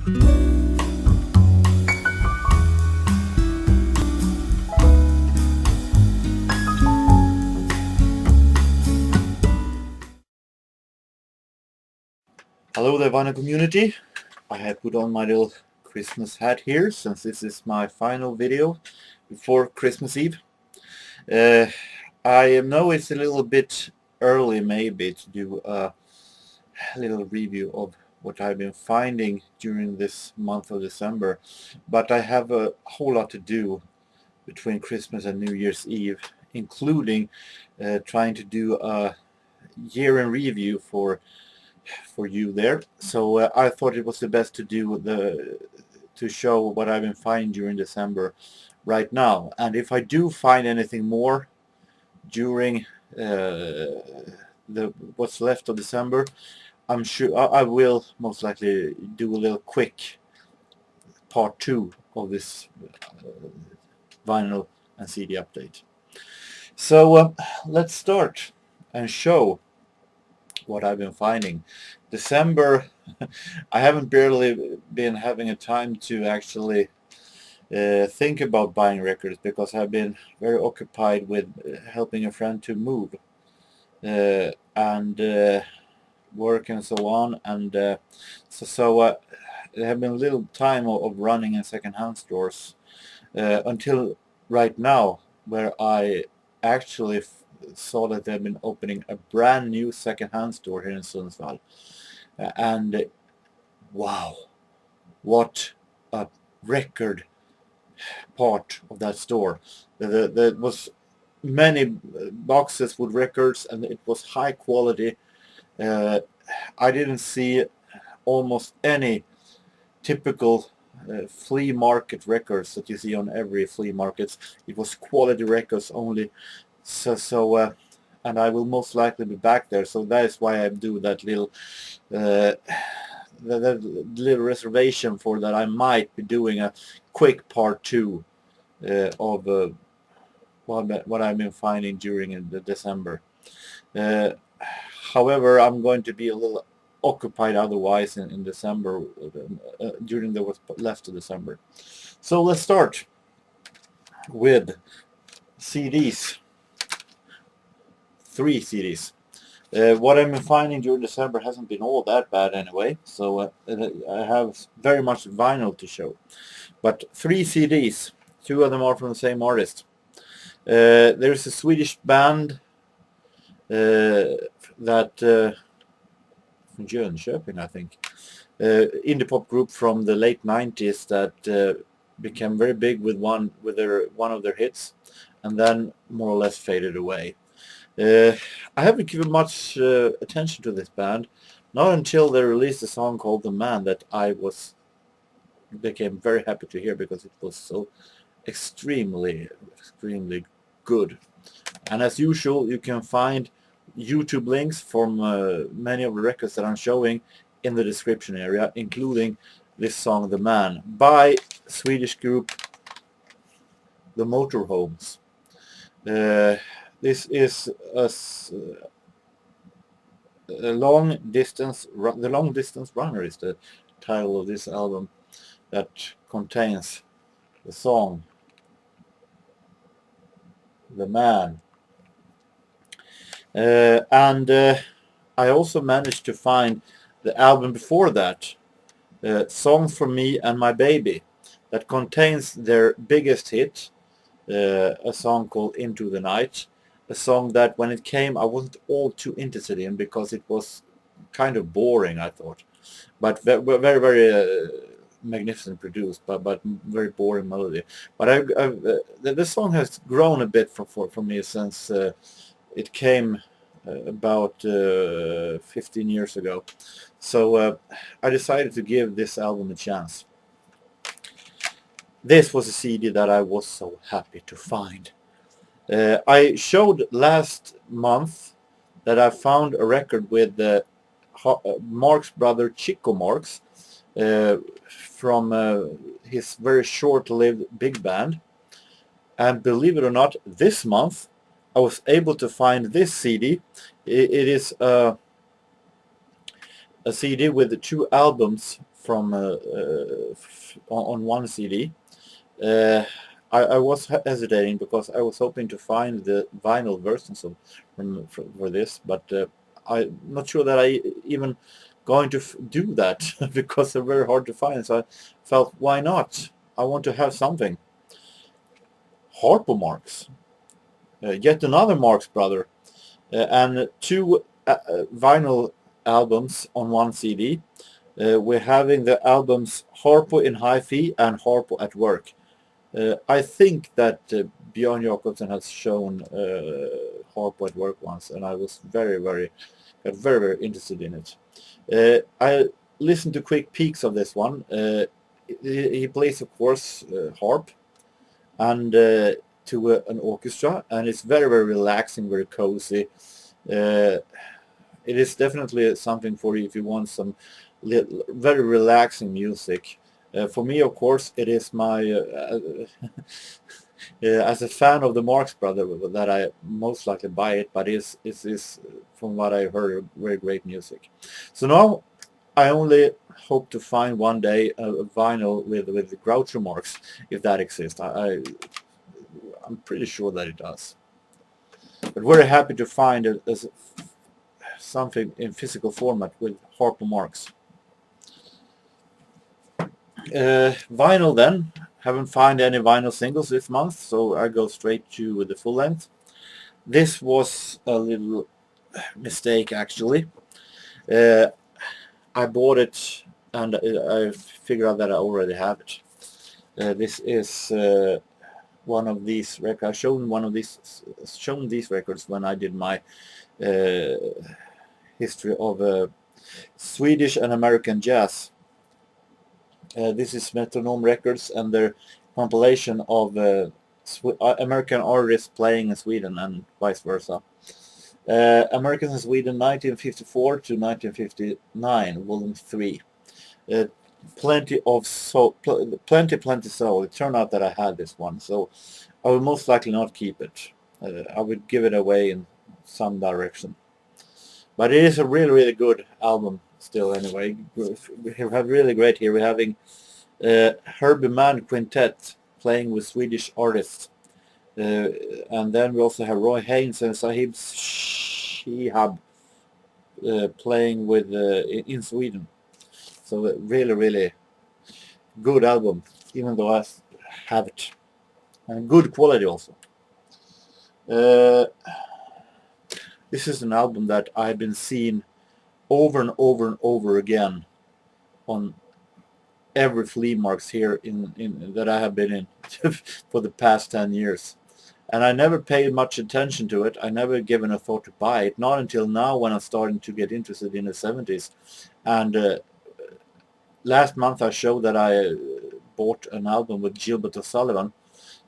Hello there, vinyl community. I have put on my little Christmas hat here since this is my final video before Christmas Eve. I know it's a little bit early maybe to do a little review of what I've been finding during this month of December, but I have a whole lot to do between Christmas and New Year's Eve, including trying to do a year in review for you there. So I thought it was the best to do to show what I've been finding during December right now. And if I do find anything more during what's left of December, I'm sure I will most likely do a little quick part 2 of this vinyl and CD update. So let's start and show what I've been finding. December, I haven't barely been having a time to actually think about buying records because I've been very occupied with helping a friend to move and work and so on, and so there have been little time of running in second-hand stores until right now, where I actually saw that they've been opening a brand new second-hand store here in Sundsvall, and wow, what a record part of that store. There was many boxes with records, and it was high quality. I didn't see almost any typical flea market records that you see on every flea market. It was quality records only. So and I will most likely be back there, so that is why I do that little that little reservation for that I might be doing a quick part 2 of what I've been finding during the December. However, I'm going to be a little occupied otherwise in December, during the what's left of December. So let's start with CDs. 3 CDs. What I've been finding during December hasn't been all that bad anyway, so I have very much vinyl to show. But 3 CDs, 2 of them are from the same artist. There's a Swedish band that from Jönköping, I think, Indiepop group from the late 90s that became very big with one of their hits, and then more or less faded away. I haven't given much attention to this band, not until they released a song called "The Man" that I became very happy to hear because it was so extremely good. And as usual, you can find YouTube links from many of the records that I'm showing in the description area, including this song "The Man" by Swedish group the Motorhomes. This is a long distance. The Long Distance Runner is the title of this album that contains the song "The Man." And I also managed to find the album before that, "Songs for Me and My Baby," that contains their biggest hit, a song called "Into the Night," a song that when it came I wasn't all too interested in because it was kind of boring, I thought, but very magnificent produced, but very boring melody. But the song has grown a bit for me since it came about 15 years ago, so I decided to give this album a chance. This was a CD that I was so happy to find. I showed last month that I found a record with Marx brother Icicle Works from his very short-lived big band, and believe it or not, this month I was able to find this CD. It is a CD with the 2 albums from on one CD. I was hesitating because I was hoping to find the vinyl versions of for this, but I'm not sure that I even going to do that because they're very hard to find. So I felt, why not? I want to have something. Harpo Marx, yet another Marx brother, and two vinyl albums on one CD. We're having the albums Harpo in Hi-Fi and Harpo at Work. I think that Björn Jakobsen has shown Harpo at Work once, and I was very interested in it. I listened to quick peeks of this one. He plays, of course, harp and to an orchestra, and it's very relaxing, very cozy. It is definitely something for you if you want some very relaxing music. For me, of course, it is my as a fan of the Marx brother that I most likely buy it, but it's from what I heard, very great music. So now I only hope to find one day a vinyl with the Groucho Marx, if that exists. I'm pretty sure that it does. But very happy to find it as something in physical format with Harpo Marx. Vinyl then. Haven't found any vinyl singles this month, so I go straight to the full length. This was a little mistake actually. I bought it and I figured out that I already have it. This is one of these records. I've shown these records when I did my history of Swedish and American jazz. This is Metronome Records and their compilation of American artists playing in Sweden and vice versa. Americans in Sweden 1954 to 1959, volume 3. Plenty soul. It turned out that I had this one, so I will most likely not keep it. I would give it away in some direction. But it is a really good album still anyway. We have really great here. We're having Herbie Mann Quintet playing with Swedish artists. And then we also have Roy Haynes and Sahib Shihab playing with in Sweden. So really good album, even though I have it. And good quality also. This is an album that I've been seeing over and over again on every flea markets here in that I have been in for the past 10 years. And I never paid much attention to it. I never given a thought to buy it. Not until now when I'm starting to get interested in the 70s. And last month I showed that I bought an album with Gilbert OSullivan.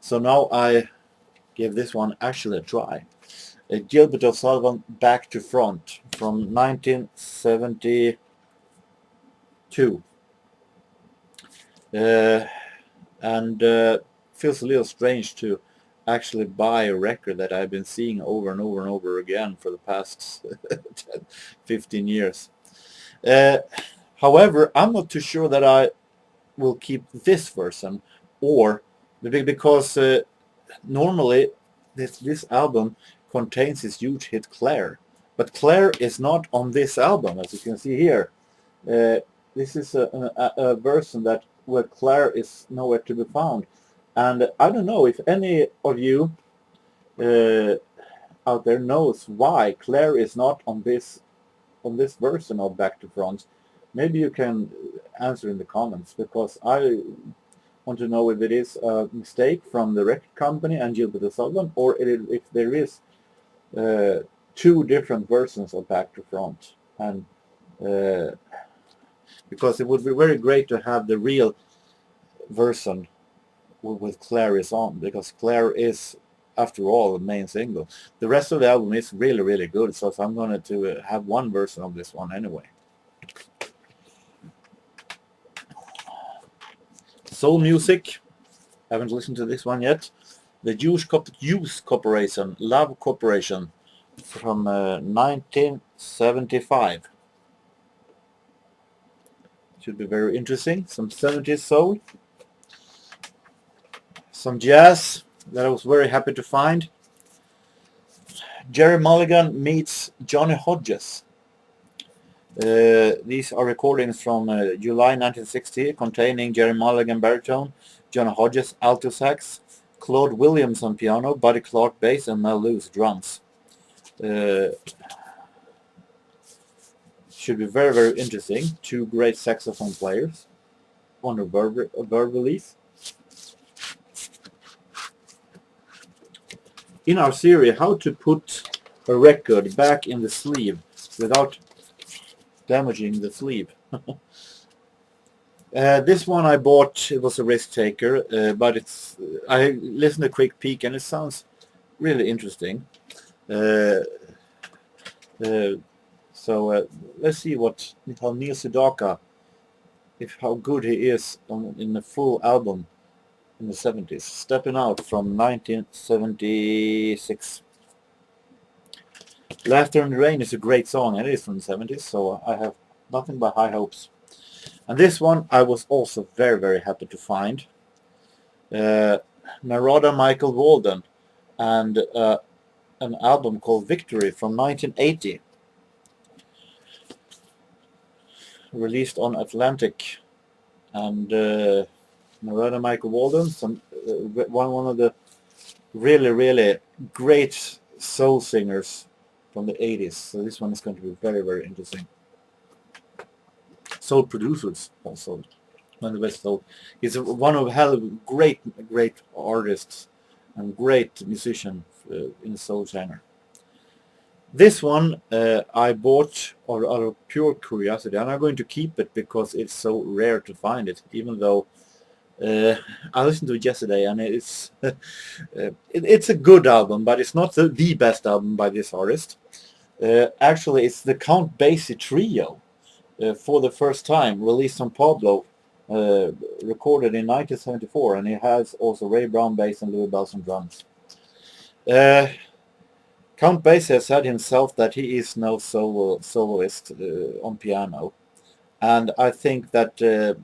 So now I give this one actually a try. Gilbert OSullivan Back to Front from 1972. And feels a little strange to actually buy a record that I've been seeing over and over again for the past 15 years. However, I'm not too sure that I will keep this version, or because normally this album contains this huge hit Claire, but Claire is not on this album, as you can see here. This is a version where Claire is nowhere to be found, and I don't know if any of you out there knows why Claire is not on this version of Back to Front. Maybe you can answer in the comments, because I want to know if it is a mistake from the record company and Gilbert OSullivan, or if there is two different versions of Back to Front. And because it would be very great to have the real version with Claire is on, because Claire is, after all, the main single. The rest of the album is really good, so I'm going to have one version of this one anyway. Soul music. Haven't listened to this one yet. The Youth Corporation, Love Corporation, from 1975. Should be very interesting. Some 70s soul. Some jazz that I was very happy to find. Gerry Mulligan meets Johnny Hodges. These are recordings from July 1960 containing Gerry Mulligan baritone, Johnny Hodges alto sax, Claude Williams on piano, Buddy Clark bass, and Mel Lewis drums. Should be very, very interesting. Two great saxophone players on a verb release. In our series, how to put a record back in the sleeve without damaging the sleeve. This one I bought, it was a risk taker, but I listened a quick peek and it sounds really interesting. So let's see how Neil Sedaka, how good he is in the full album in the 70s. Steppin' Out from 1976. Laughter in the Rain is a great song, and it is from the 70s, so I have nothing but high hopes. And this one I was also very, very happy to find. Narada Michael Walden and an album called Victory from 1980. Released on Atlantic. And Narada Michael Walden, one of the really, really great soul singers from the 80s. So this one is going to be very, very interesting. Soul producers also. One of the best soul. He's one of hell great artists and great musician in the soul genre. This one I bought out of pure curiosity, and I'm going to keep it because it's so rare to find it, even though I listened to it yesterday, and it's it's a good album, but it's not the best album by this artist. Actually, it's the Count Basie Trio for the first time, released on Pablo, recorded in 1974, and it has also Ray Brown bass and Louis Belson drums. Count Basie has said himself that he is no soloist on piano, and I think that a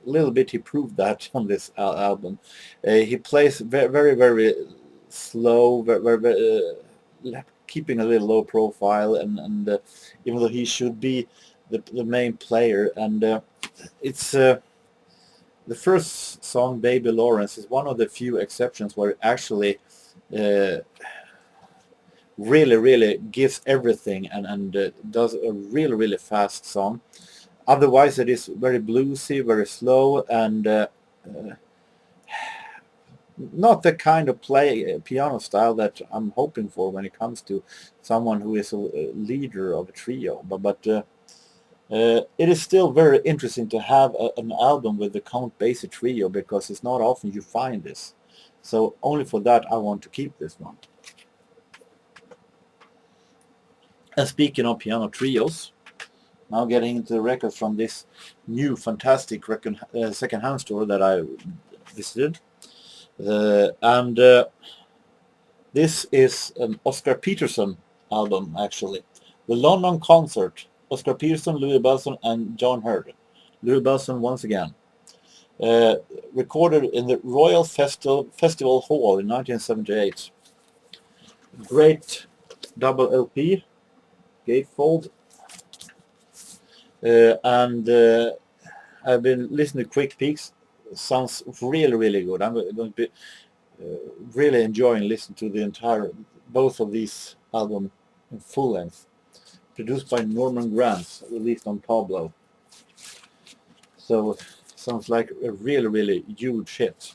little bit he proved that on this album. He plays very, very slow, very, keeping a little low profile, and even though he should be the main player, and it's the first song, Baby Lawrence, is one of the few exceptions where it actually really gives everything and does a really fast song. Otherwise it is very bluesy, very slow, and not the kind of piano style that I'm hoping for when it comes to someone who is a leader of a trio, but it is still very interesting to have an album with the Count Basie Trio, because it's not often you find this. So only for that I want to keep this one. And speaking of piano trios, now getting into the records from this new fantastic second-hand store that I visited. And this is an Oscar Peterson album, actually. The London Concert, Oscar Peterson, Louis Belson, and John Hurd. Louis Belson once again. Recorded in the Royal Festival Hall in 1978. Great double LP, gatefold. And I've been listening to quick peeks. Sounds really good. I'm going to be really enjoying listening to the both of these albums in full length. Produced by Norman Granz, released on Pablo. So sounds like a really huge hit.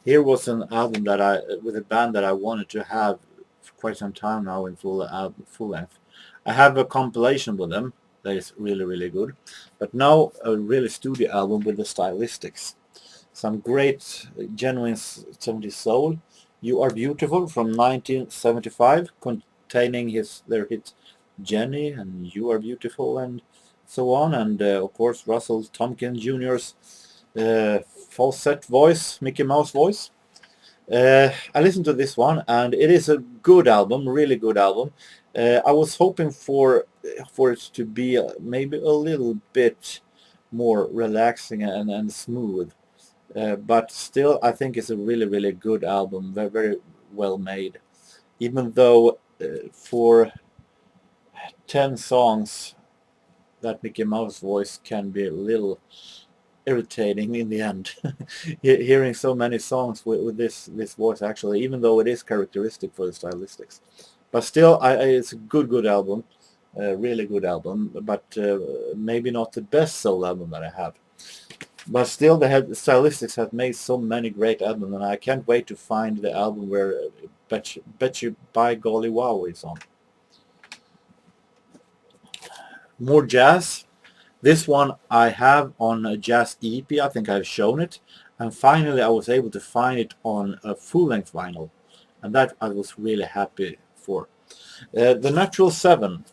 Here was an album that with a band that I wanted to have for quite some time now in full length. I have a compilation with them that is really good, but now a really studio album with the Stylistics. Some great genuine 70s soul. You Are Beautiful from 1975, containing their hit Jenny and You Are Beautiful and so on, and of course Russell Tompkins Jr.'s falsetto voice, Mickey Mouse voice. I listened to this one, and it is a good album, really good album. I was hoping for it to be maybe a little bit more relaxing and smooth, but still I think it's a really, really good album, very, very well made. Even though for 10 songs that Mickey Mouse voice can be a little irritating in the end. Hearing so many songs with this voice, actually, even though it is characteristic for the Stylistics. But still, it's a good album, really good album, but maybe not the best soul album that I have. But still, the Stylistics have made so many great albums, and I can't wait to find the album where Bet You By Golly Wow is on. More jazz. This one I have on a jazz EP, I think I've shown it, and finally I was able to find it on a full-length vinyl, and that I was really happy for. The Natural Seven,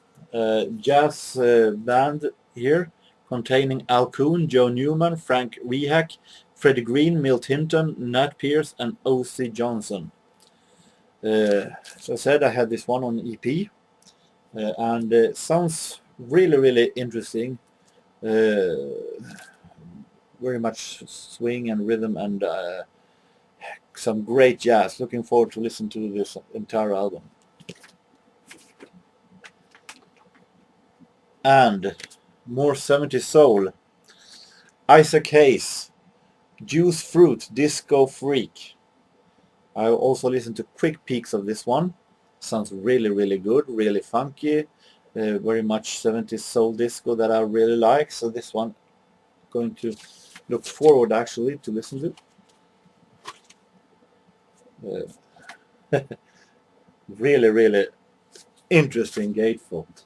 jazz band here, containing Al Cohn, Joe Newman, Frank Rehack, Freddie Green, Milt Hinton, Nat Pierce, and O.C. Johnson. So I said I had this one on EP, and it sounds really, really interesting. Very much swing and rhythm and some great jazz. Looking forward to listen to this entire album. And more 70s soul. Isaac Hayes, Juice Fruit, Disco Freak. I also listened to quick peeks of this one. Sounds really, really good, really funky. Very much 70s soul disco that I really like. So this one, going to look forward actually to listen to. Really, really interesting gatefold.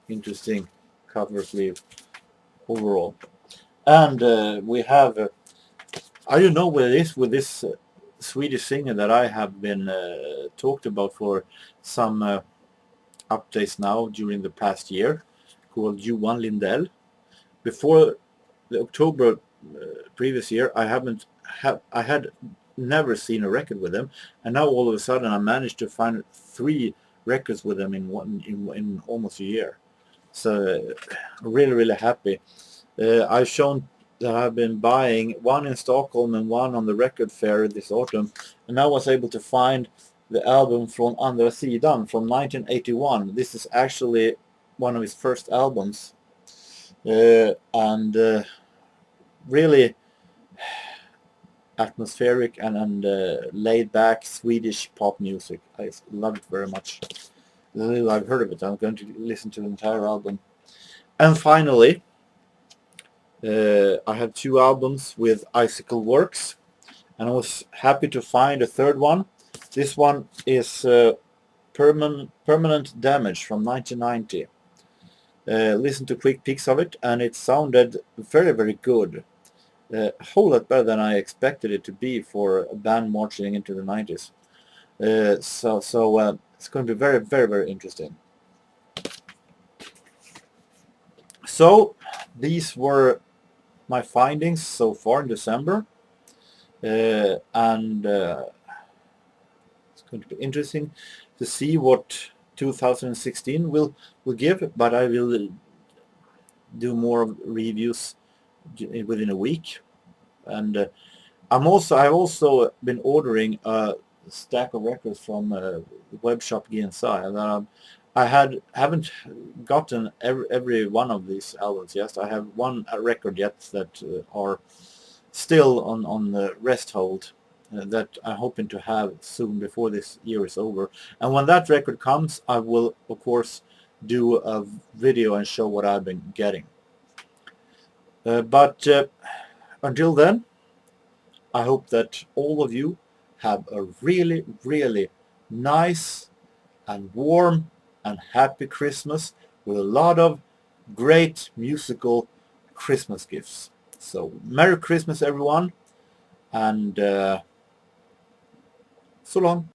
Interesting cover sleeve overall. And we have, I don't know what it is with this Swedish singer that I have been talked about for some updates now during the past year, called Johan Lindell. Before the October previous year, I had never seen a record with him, and now all of a sudden I managed to find 3 records with him in almost a year. So really, really happy. I've shown that I've been buying one in Stockholm and one on the record fair this autumn, and I was able to find the album Från andra sidan from 1981. This is actually one of his first albums, and really atmospheric and laid back Swedish pop music. I love it very much. The little I've heard of it, I'm going to listen to the entire album. And finally, I have 2 albums with Icicle Works, and I was happy to find a third one. This one is Permanent Damage from 1990. Listen to quick peeks of it, and it sounded very, very good. A whole lot better than I expected it to be for a band marching into the 90s. So it's going to be very, very, very interesting. So these were my findings so far in December, and it's going to be interesting to see what 2016 will give, but I will do more reviews within a week. And I've also been ordering a stack of records from the web shop GNSI, and I haven't gotten every one of these albums yet. I have one record yet that are still on the rest hold that I'm hoping to have soon before this year is over. And when that record comes, I will of course do a video and show what I've been getting. But until then, I hope that all of you have a really, really nice and warm and happy Christmas with a lot of great musical Christmas gifts. So Merry Christmas everyone, and so long.